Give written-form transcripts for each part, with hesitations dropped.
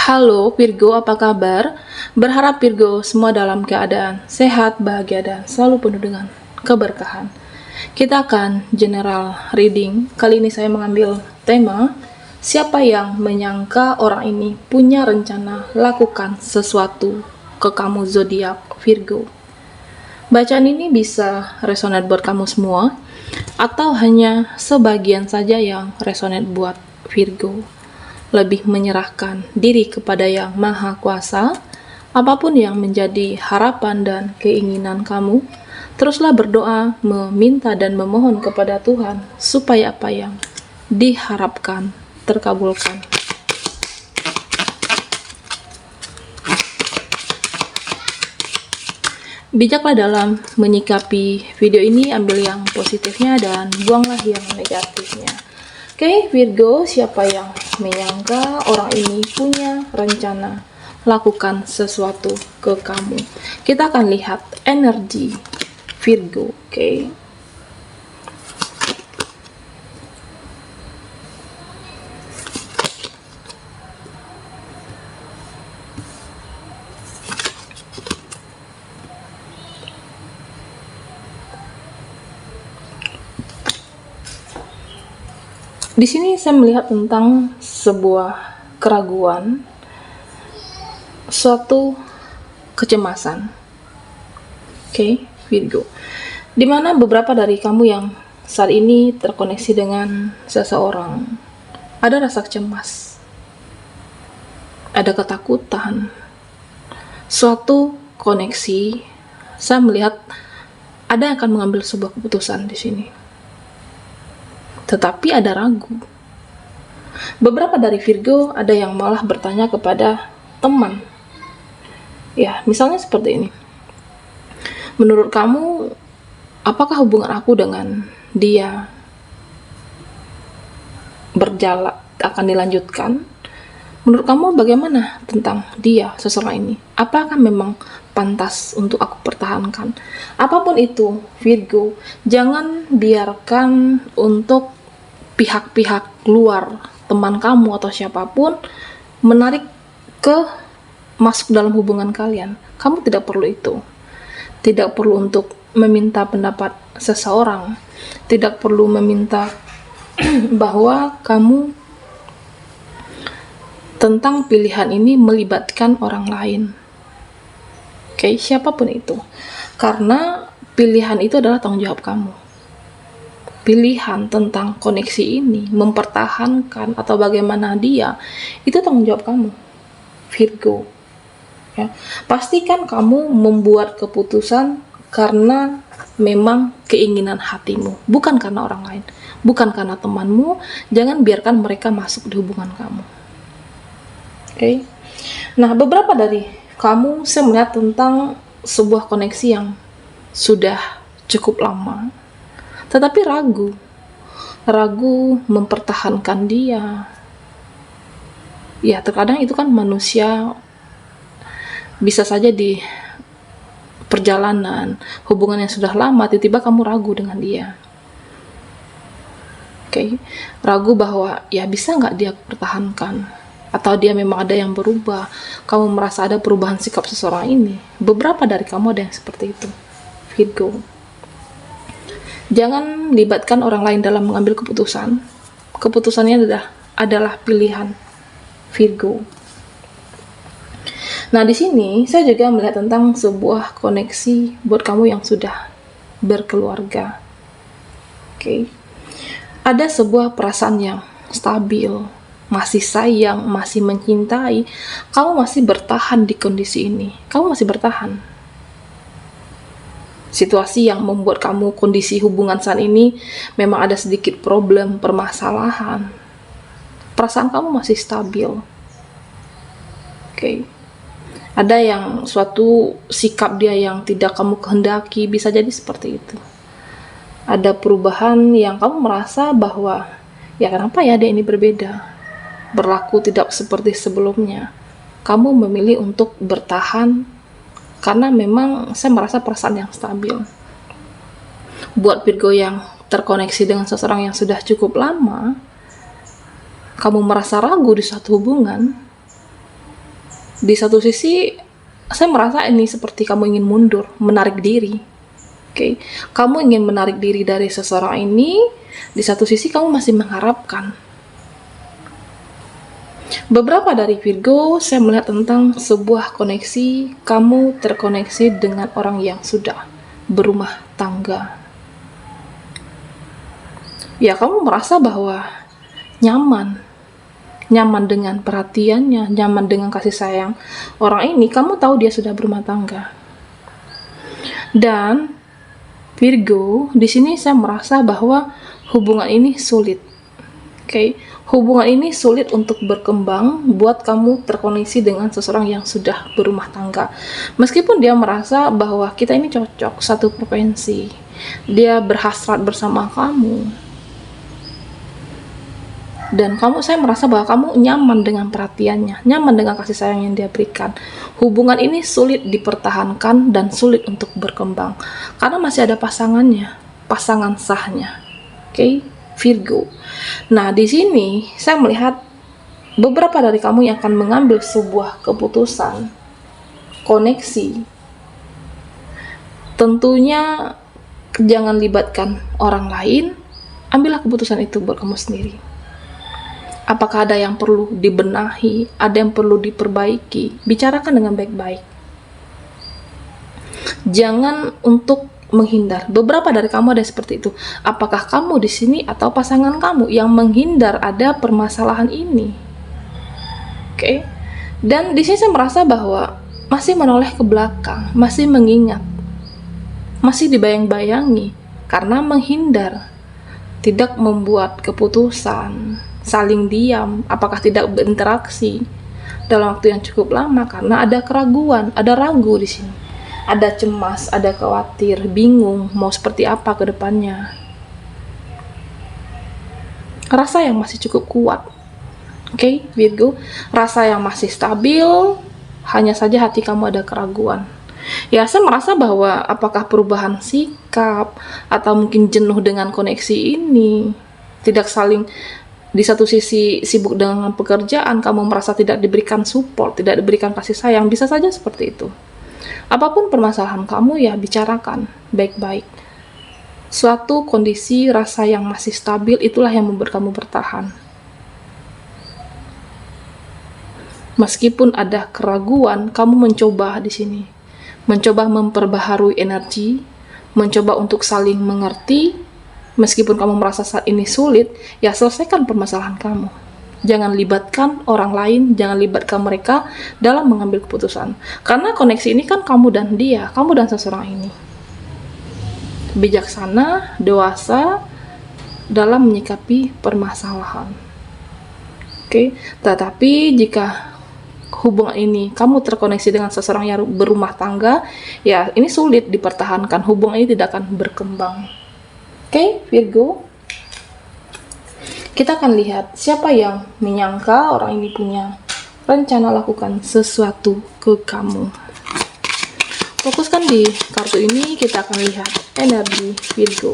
Halo Virgo, apa kabar? Berharap Virgo semua dalam keadaan sehat, bahagia, dan selalu penuh dengan keberkahan. Kita akan general reading. Kali ini saya mengambil tema, siapa yang menyangka orang ini punya rencana lakukan sesuatu ke kamu zodiak Virgo. Bacaan ini bisa resonate buat kamu semua, atau hanya sebagian saja yang resonate buat Virgo. Lebih menyerahkan diri kepada Yang Maha Kuasa, apapun yang menjadi harapan dan keinginan kamu, teruslah berdoa, meminta dan memohon kepada Tuhan supaya apa yang diharapkan terkabulkan. Bijaklah dalam menyikapi video ini, ambil yang positifnya dan buanglah yang negatifnya. Oke, Virgo, siapa yang menyangka orang ini punya rencana lakukan sesuatu ke kamu? Kita akan lihat energi Virgo, oke? Di sini saya melihat tentang sebuah keraguan, suatu kecemasan. Oke, Virgo. Dimana beberapa dari kamu yang saat ini terkoneksi dengan seseorang, ada rasa cemas, ada ketakutan, suatu koneksi. Saya melihat ada yang akan mengambil sebuah keputusan di sini. Tetapi ada ragu. Beberapa dari Virgo ada yang malah bertanya kepada teman. Ya, misalnya seperti ini. Menurut kamu, apakah hubungan aku dengan dia berjalan akan dilanjutkan? Menurut kamu bagaimana tentang dia, seseorang ini? Apakah memang pantas untuk aku pertahankan? Apapun itu, Virgo, jangan biarkan untuk pihak-pihak luar, teman kamu atau siapapun, menarik masuk dalam hubungan kalian. Kamu tidak perlu itu. Tidak perlu untuk meminta pendapat seseorang. Tidak perlu meminta bahwa kamu tentang pilihan ini melibatkan orang lain. Oke, siapapun itu. Karena pilihan itu adalah tanggung jawab kamu. Pilihan tentang koneksi ini, mempertahankan atau bagaimana dia, itu tanggung jawab kamu, Virgo. Ya. Pastikan kamu membuat keputusan karena memang keinginan hatimu, bukan karena orang lain, bukan karena temanmu. Jangan biarkan mereka masuk di hubungan kamu. Oke. Nah, beberapa dari kamu saya melihat tentang sebuah koneksi yang sudah cukup lama, tetapi ragu mempertahankan dia. Ya, terkadang itu kan manusia, bisa saja di perjalanan hubungan yang sudah lama tiba-tiba kamu ragu dengan dia. Oke, ragu bahwa ya bisa nggak dia pertahankan, atau dia memang ada yang berubah. Kamu merasa ada perubahan sikap seseorang ini. Beberapa dari kamu ada yang seperti itu, Virgo. Jangan libatkan orang lain dalam mengambil keputusan. Keputusannya adalah pilihan Virgo. Nah, di sini saya juga melihat tentang sebuah koneksi buat kamu yang sudah berkeluarga. Oke. Ada sebuah perasaan yang stabil, masih sayang, masih mencintai. Kamu masih bertahan di kondisi ini. Kamu masih bertahan. Situasi yang membuat kamu, kondisi hubungan saat ini memang ada sedikit problem, permasalahan. Perasaan kamu masih stabil. Oke. Ada yang suatu sikap dia yang tidak kamu kehendaki, bisa jadi seperti itu. Ada perubahan yang kamu merasa bahwa ya kenapa ya dia ini berbeda, berlaku tidak seperti sebelumnya. Kamu memilih untuk bertahan karena memang saya merasa perasaan yang stabil. Buat Virgo yang terkoneksi dengan seseorang yang sudah cukup lama, kamu merasa ragu di suatu hubungan, Di satu sisi, saya merasa ini seperti kamu ingin mundur, menarik diri. Oke, kamu ingin menarik diri dari seseorang ini, di satu sisi kamu masih mengharapkan. Beberapa dari Virgo, saya melihat tentang sebuah koneksi, kamu terkoneksi dengan orang yang sudah berumah tangga. Ya, kamu merasa bahwa nyaman dengan perhatiannya, nyaman dengan kasih sayang orang ini. Kamu tahu dia sudah berumah tangga. Dan Virgo, di sini saya merasa bahwa hubungan ini sulit. Oke, hubungan ini sulit untuk berkembang buat kamu terkoneksi dengan seseorang yang sudah berumah tangga. Meskipun dia merasa bahwa kita ini cocok, satu frekuensi, dia berhasrat bersama kamu. Dan saya merasa bahwa kamu nyaman dengan perhatiannya, nyaman dengan kasih sayang yang dia berikan. Hubungan ini sulit dipertahankan dan sulit untuk berkembang karena masih ada pasangannya, pasangan sahnya. Oke, Virgo. Nah, di sini saya melihat beberapa dari kamu yang akan mengambil sebuah keputusan koneksi. Tentunya jangan libatkan orang lain, ambillah keputusan itu buat kamu sendiri. Apakah ada yang perlu dibenahi, ada yang perlu diperbaiki, bicarakan dengan baik-baik. Jangan untuk menghindar. Beberapa dari kamu ada seperti itu. Apakah kamu di sini atau pasangan kamu yang menghindar ada permasalahan ini? Oke. Dan di sini saya merasa bahwa masih menoleh ke belakang, masih mengingat, masih dibayang-bayangi karena menghindar, tidak membuat keputusan, saling diam, apakah tidak berinteraksi dalam waktu yang cukup lama karena ada keraguan, ada ragu di sini, ada cemas, ada khawatir, bingung mau seperti apa ke depannya. Rasa yang masih cukup kuat, oke, Virgo, rasa yang masih stabil, hanya saja hati kamu ada keraguan. Ya, saya merasa bahwa apakah perubahan sikap atau mungkin jenuh dengan koneksi ini, tidak saling. Di satu sisi sibuk dengan pekerjaan, kamu merasa tidak diberikan support, tidak diberikan kasih sayang, bisa saja seperti itu. Apapun permasalahan kamu, ya bicarakan baik-baik. Suatu kondisi rasa yang masih stabil, itulah yang membuat kamu bertahan. Meskipun ada keraguan, kamu mencoba di sini. Mencoba memperbaharui energi, mencoba untuk saling mengerti. Meskipun kamu merasa saat ini sulit, ya selesaikan permasalahan kamu. Jangan libatkan orang lain, jangan libatkan mereka dalam mengambil keputusan. Karena koneksi ini kan kamu dan dia, kamu dan seseorang ini. Bijaksana, dewasa dalam menyikapi permasalahan. Oke, tetapi jika hubungan ini kamu terkoneksi dengan seseorang yang berumah tangga, ya ini sulit dipertahankan. Hubungan ini tidak akan berkembang. Oke, Virgo, kita akan lihat siapa yang menyangka orang ini punya rencana lakukan sesuatu ke kamu. Fokuskan di kartu ini, kita akan lihat energi Virgo.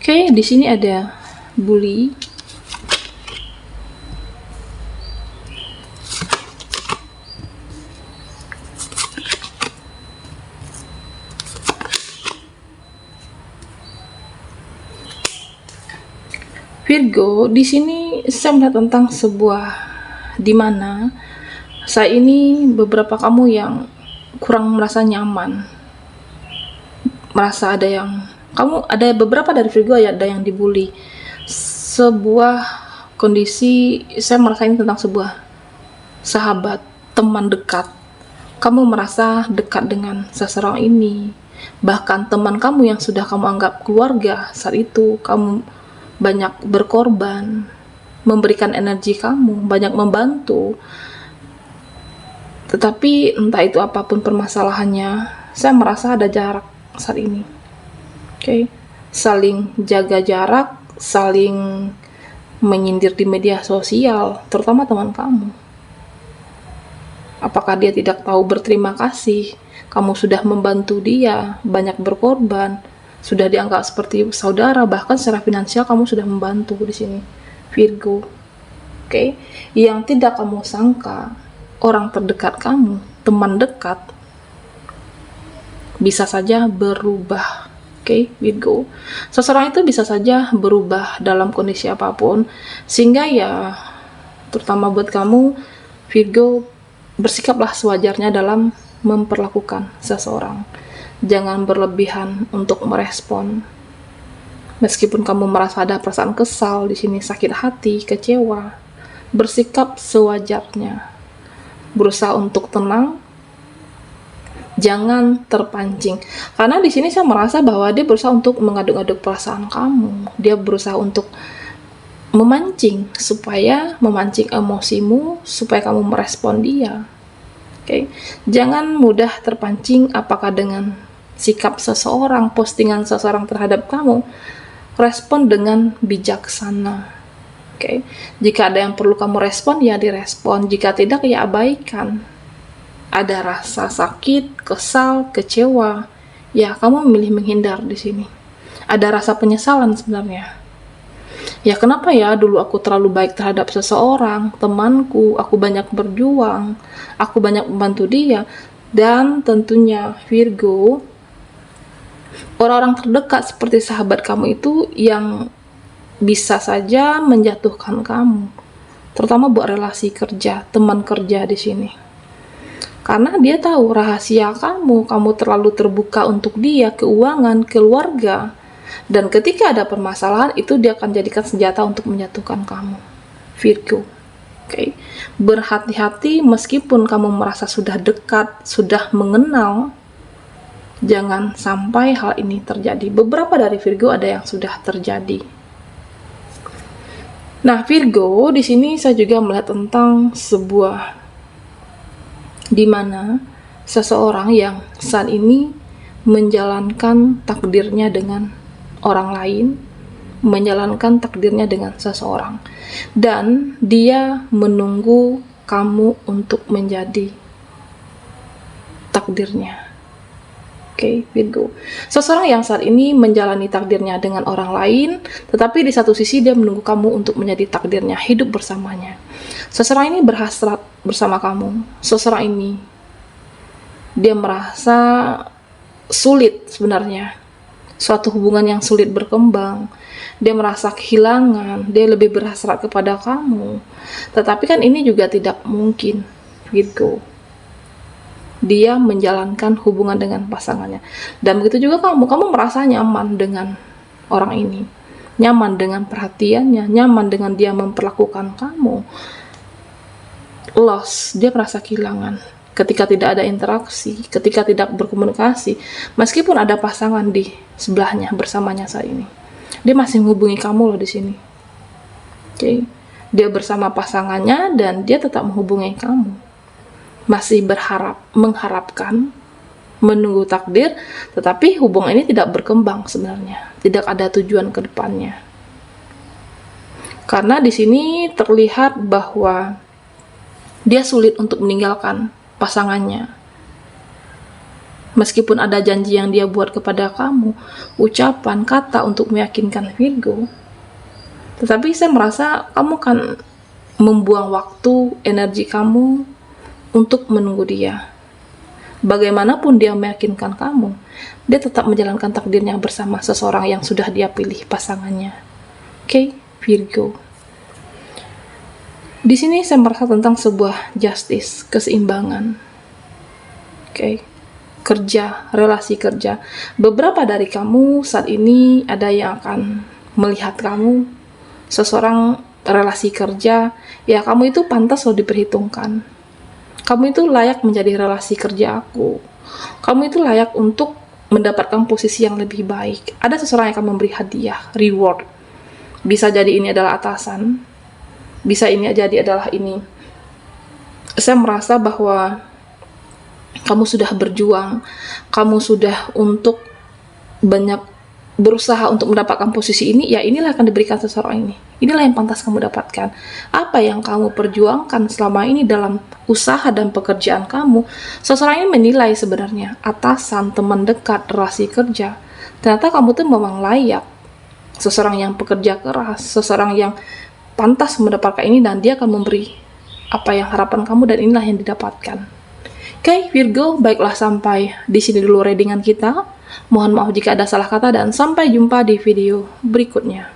Oke, di sini ada bully. Virgo, di sini saya melihat tentang sebuah dimana saat ini beberapa kamu yang kurang merasa nyaman, merasa ada yang ada beberapa dari Virgo ya, ada yang dibully. Sebuah kondisi, saya merasa ini tentang sebuah sahabat, teman dekat. Kamu merasa dekat dengan seseorang ini, bahkan teman kamu yang sudah kamu anggap keluarga saat itu, kamu banyak berkorban, memberikan energi kamu, banyak membantu. Tetapi entah itu apapun permasalahannya, saya merasa ada jarak saat ini. Oke, saling jaga jarak, saling menyindir di media sosial, terutama teman kamu. Apakah dia tidak tahu berterima kasih? Kamu sudah membantu dia, banyak berkorban, sudah dianggap seperti saudara, bahkan secara finansial kamu sudah membantu di sini, Virgo. Oke, Yang tidak kamu sangka, orang terdekat kamu, teman dekat, bisa saja berubah. Virgo. Seseorang itu bisa saja berubah dalam kondisi apapun, sehingga ya, terutama buat kamu, Virgo, bersikaplah sewajarnya dalam memperlakukan seseorang. Jangan berlebihan untuk merespon. Meskipun kamu merasa ada perasaan kesal di sini, sakit hati, kecewa, bersikap sewajarnya. Berusaha untuk tenang, jangan terpancing. Karena di sini saya merasa bahwa dia berusaha untuk mengaduk-aduk perasaan kamu. Dia berusaha untuk memancing emosimu supaya kamu merespon dia. Jangan mudah terpancing apakah dengan sikap seseorang, postingan seseorang terhadap kamu. Respon dengan bijaksana. Jika ada yang perlu kamu respon, ya direspon. Jika tidak, ya abaikan. Ada rasa sakit, kesal, kecewa, ya kamu memilih menghindar di sini. Ada rasa penyesalan sebenarnya. Ya kenapa ya dulu aku terlalu baik terhadap seseorang, temanku, aku banyak berjuang, aku banyak membantu dia. Dan tentunya Virgo, orang-orang terdekat seperti sahabat kamu itu yang bisa saja menjatuhkan kamu, terutama buat relasi kerja, teman kerja di sini. Karena dia tahu rahasia kamu terlalu terbuka untuk dia, keuangan, keluarga. Dan ketika ada permasalahan, itu dia akan jadikan senjata untuk menjatuhkan kamu, Virgo. Berhati-hati meskipun kamu merasa sudah dekat, sudah mengenal, jangan sampai hal ini terjadi. Beberapa dari Virgo ada yang sudah terjadi. Nah, Virgo, di sini saya juga melihat tentang sebuah di mana seseorang yang saat ini menjalankan takdirnya dengan orang lain, menjalankan takdirnya dengan seseorang, dan dia menunggu kamu untuk menjadi takdirnya. Virgo. Seseorang yang saat ini menjalani takdirnya dengan orang lain, tetapi di satu sisi dia menunggu kamu untuk menjadi takdirnya, hidup bersamanya. Seseorang ini berhasrat bersama kamu. Seseorang ini dia merasa sulit sebenarnya, suatu hubungan yang sulit berkembang. Dia merasa kehilangan, dia lebih berhasrat kepada kamu. Tetapi kan ini juga tidak mungkin, Virgo. Dia menjalankan hubungan dengan pasangannya. Dan begitu juga kamu merasa nyaman dengan orang ini. Nyaman dengan perhatiannya, nyaman dengan dia memperlakukan kamu. Loss, dia merasa kehilangan ketika tidak ada interaksi, ketika tidak berkomunikasi. Meskipun ada pasangan di sebelahnya, bersamanya saat ini, dia masih menghubungi kamu loh di sini. Dia bersama pasangannya dan dia tetap menghubungi kamu. Masih mengharapkan, menunggu takdir, tetapi hubungan ini tidak berkembang sebenarnya, tidak ada tujuan ke depannya. Karena di sini terlihat bahwa dia sulit untuk meninggalkan pasangannya. Meskipun ada janji yang dia buat kepada kamu, ucapan, kata untuk meyakinkan Virgo, tetapi saya merasa kamu kan membuang waktu, energi kamu untuk menunggu dia. Bagaimanapun dia meyakinkan kamu, dia tetap menjalankan takdirnya bersama seseorang yang sudah dia pilih pasangannya. Virgo. Di sini saya merasa tentang sebuah justice, keseimbangan. Kerja, relasi kerja. Beberapa dari kamu saat ini ada yang akan melihat kamu seseorang relasi kerja, ya kamu itu pantas loh diperhitungkan. Kamu itu layak menjadi relasi kerja aku. Kamu itu layak untuk mendapatkan posisi yang lebih baik. Ada seseorang yang akan memberi hadiah, reward. Bisa jadi ini adalah atasan, bisa ini jadi adalah ini. Saya merasa bahwa kamu sudah berjuang, kamu sudah untuk banyak berusaha untuk mendapatkan posisi ini, ya inilah akan diberikan seseorang ini. Inilah yang pantas kamu dapatkan. Apa yang kamu perjuangkan selama ini dalam usaha dan pekerjaan kamu, seseorang ini menilai sebenarnya, atasan, teman dekat, relasi kerja, ternyata kamu tuh memang layak. Seseorang yang pekerja keras, seseorang yang pantas mendapatkan ini, dan dia akan memberi apa yang harapan kamu, dan inilah yang didapatkan. Oke, Virgo, baiklah sampai di sini dulu readingan kita. Mohon maaf jika ada salah kata dan sampai jumpa di video berikutnya.